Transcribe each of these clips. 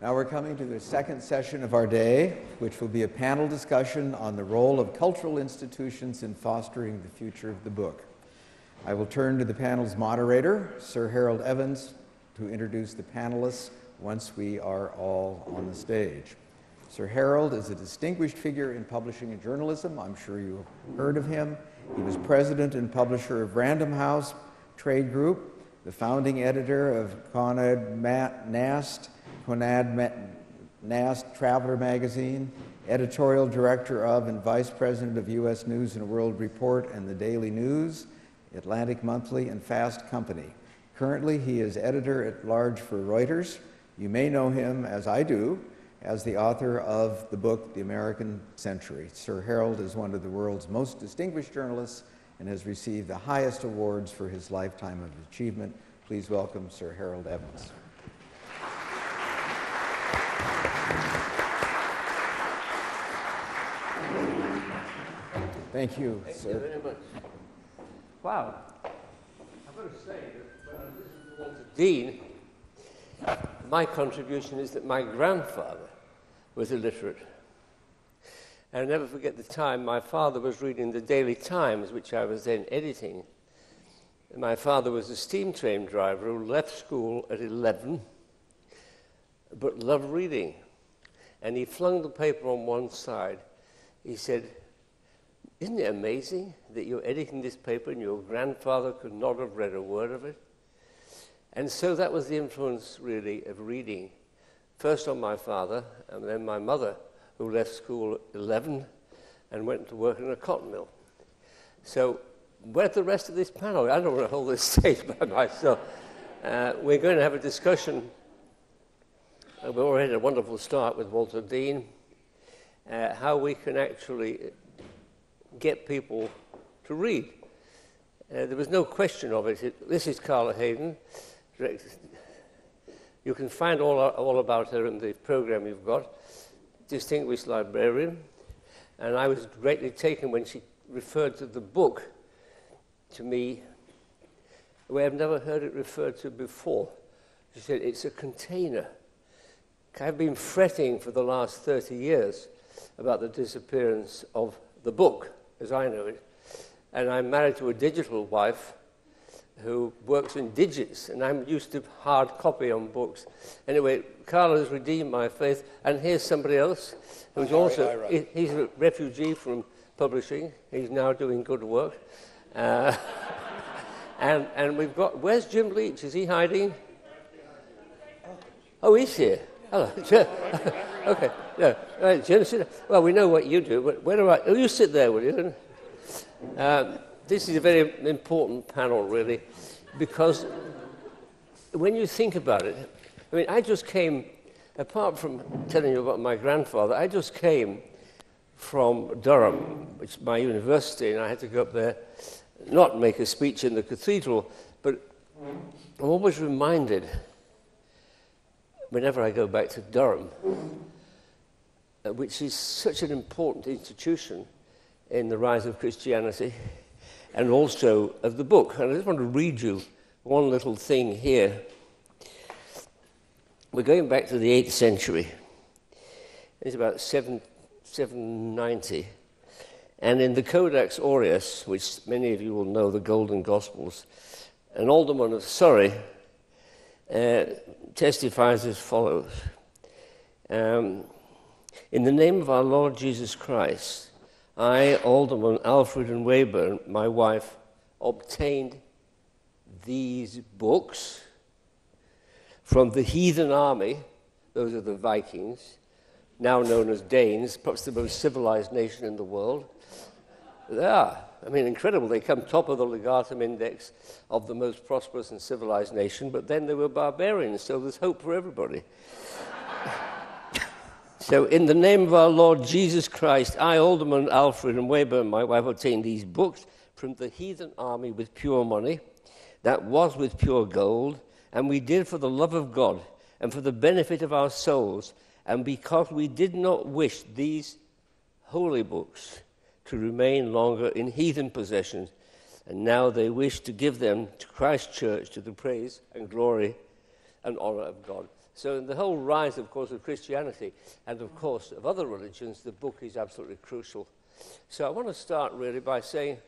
Now we're coming to the second session of our day, which will be a panel discussion on the role of cultural institutions in fostering the future of the book. I will turn to the panel's moderator, Sir Harold Evans, to introduce the panelists once we are all on the stage. Sir Harold is a distinguished figure in publishing and journalism. I'm sure you've heard of him. He was president and publisher of Random House Trade Group, the founding editor of Conrad Nast Traveler magazine, editorial director of and vice president of U.S. News and World Report and the Daily News, Atlantic Monthly, and Fast Company. Currently, he is editor-at-large for Reuters. You may know him, as I do, as the author of the book, The American Century. Sir Harold is one of the world's most distinguished journalists and has received the highest awards for his lifetime of achievement. Please welcome Sir Harold Evans. Thank you, sir. Thank you very much. Wow. I've got to say that when I listened to Walter Dean, my contribution is that my grandfather was illiterate. And I'll never forget the time my father was reading the Daily Times, which I was then editing. And my father was a steam train driver who left school at 11, but loved reading. And he flung the paper on one side. He said, "Isn't it amazing that you're editing this paper and your grandfather could not have read a word of it?" And so that was the influence, really, of reading. First on my father, and then my mother, who left school at 11 and went to work in a cotton mill. So where's the rest of this panel? I don't want to hold this stage by myself. We're going to have a discussion. We've already had a wonderful start with Walter Dean, how we can actually get people to read. There was no question of it. This is Carla Hayden. You can find all about her in the program you've got. Distinguished librarian. And I was greatly taken when she referred to the book to me, where I've never heard it referred to before. She said, it's a container. I've been fretting for the last 30 years about the disappearance of the book, as I know it. And I'm married to a digital wife who works in digits, and I'm used to hard copy on books. Anyway, Carla has redeemed my faith, and here's somebody else who's also, he's a refugee from publishing. He's now doing good work. And we've got, where's Jim Leach? Is he hiding? Oh, he's here. Hello. Okay. No. All right, Jim, sit down. Well, we know what you do, but where do I... Oh, you sit there, will you? This is a very important panel, really, because when you think about it, I mean, I just came, apart from telling you about my grandfather, I just came from Durham, which is my university, and I had to go up there, not make a speech in the cathedral, but I'm always reminded, whenever I go back to Durham, which is such an important institution in the rise of Christianity, and also of the book. And I just want to read you one little thing here. We're going back to the 8th century. It's about 790. And in the Codex Aureus, which many of you will know, the Golden Gospels, an alderman of Surrey testifies as follows. In the name of our Lord Jesus Christ, I, Alderman Alfred and Weyburn, my wife, obtained these books from the heathen army. Those are the Vikings, now known as Danes, perhaps the most civilized nation in the world. They are. I mean, incredible. They come top of the Legatum Index of the most prosperous and civilized nation, but then they were barbarians, so there's hope for everybody. So, in the name of our Lord Jesus Christ, I, Alderman Alfred and Weyburn, my wife, obtained these books from the heathen army with pure money, that was with pure gold, and we did for the love of God and for the benefit of our souls, and because we did not wish these holy books to remain longer in heathen possession, and now they wish to give them to Christ's church to the praise and glory and honor of God. So in the whole rise, of course, of Christianity and, of course, of other religions, the book is absolutely crucial. So I want to start really by saying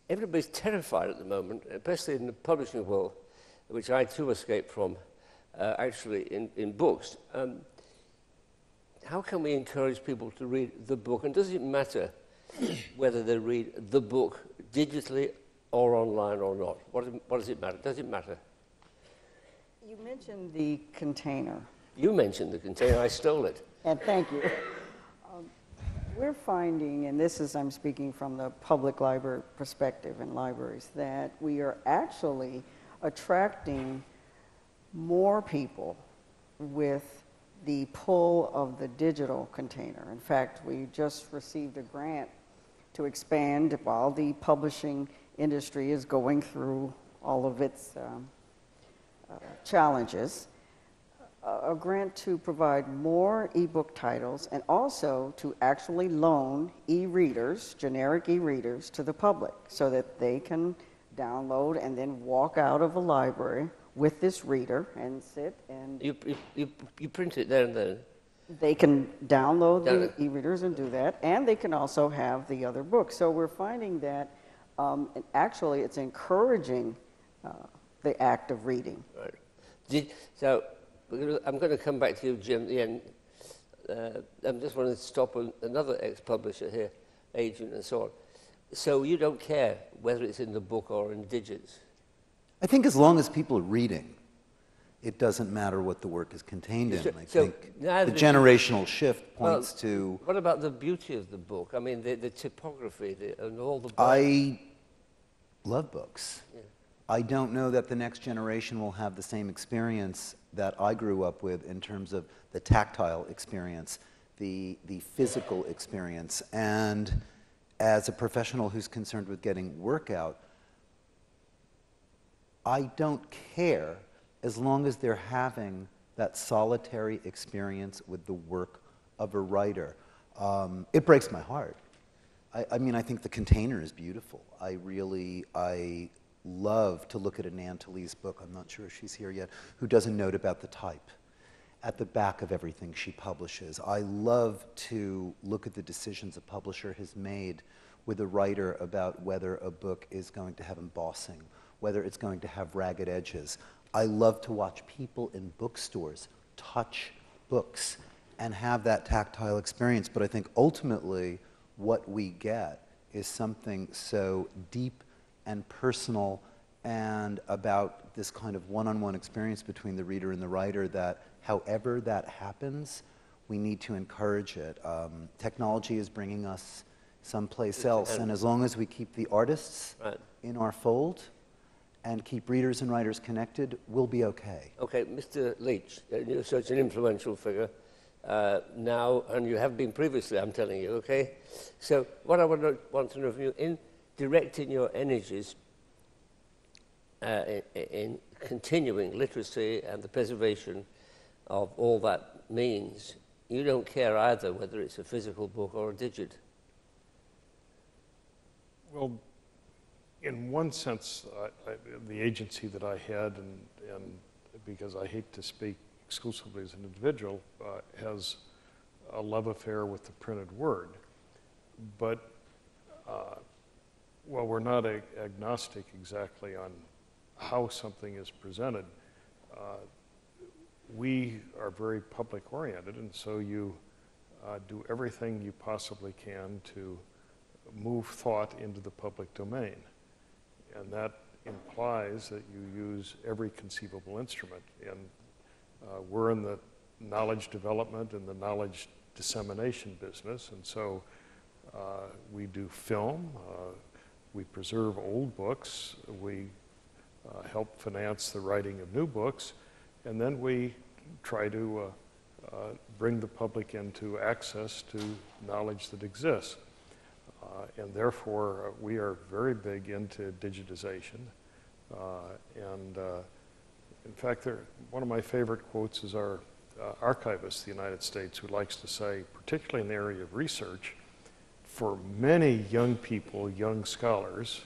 everybody's terrified at the moment, especially in the publishing world, which I too escaped from, actually, in books. How can we encourage people to read the book? And does it matter whether they read the book digitally or online or not? What does it matter? Does it matter? You mentioned the container. You mentioned the container. I stole it. And thank you. We're finding, and this is, I'm speaking from the public library perspective in libraries, that we are actually attracting more people with the pull of the digital container. In fact, we just received a grant to expand while the publishing industry is going through all of its challenges, a grant to provide more ebook titles and also to actually loan e-readers, generic e-readers, to the public so that they can download and then walk out of a library with this reader and sit and... You print it there and then? They can download the e-readers and do that, and they can also have the other books. So we're finding that actually it's encouraging the act of reading. Right. So I'm going to come back to you, Jim, at the end. I'm just wanting to stop another ex-publisher here, agent and so on. So you don't care whether it's in the book or in digits? I think as long as people are reading, it doesn't matter what the work is contained in. I think the generational shift points to... What about the beauty of the book? I mean, the typography and all the... I love books. Yeah. I don't know that the next generation will have the same experience that I grew up with in terms of the tactile experience, the physical experience. And as a professional who's concerned with getting work out, I don't care as long as they're having that solitary experience with the work of a writer. It breaks my heart. I mean, I think the container is beautiful. I love to look at a Nan Talese book, I'm not sure if she's here yet, who does a note about the type at the back of everything she publishes. I love to look at the decisions a publisher has made with a writer about whether a book is going to have embossing, whether it's going to have ragged edges. I love to watch people in bookstores touch books and have that tactile experience, but I think ultimately what we get is something so deep and personal and about this kind of one-on-one experience between the reader and the writer that however that happens, we need to encourage it. Technology is bringing us someplace else, and as long as we keep the artists in our fold and keep readers and writers connected, we'll be okay. Okay, Mr. Leach, you're such an influential figure now, and you have been previously, I'm telling you, okay? So what I want to know from you, in directing your energies in continuing literacy and the preservation of all that means, you don't care either whether it's a physical book or a digit. Well, in one sense, the agency that I had, and because I hate to speak exclusively as an individual, has a love affair with the printed word. But while we're not agnostic exactly on how something is presented, we are very public-oriented, and so you do everything you possibly can to move thought into the public domain. And that implies that you use every conceivable instrument. And we're in the knowledge development and the knowledge dissemination business, and so we do film, we preserve old books, we help finance the writing of new books, and then we try to bring the public into access to knowledge that exists. And therefore, we are very big into digitization. In fact, one of my favorite quotes is our archivist, the United States, who likes to say, particularly in the area of research, for many young people, young scholars,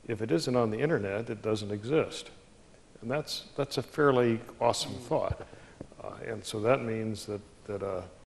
if it isn't on the internet, it doesn't exist. And that's a fairly awesome thought. And so that means that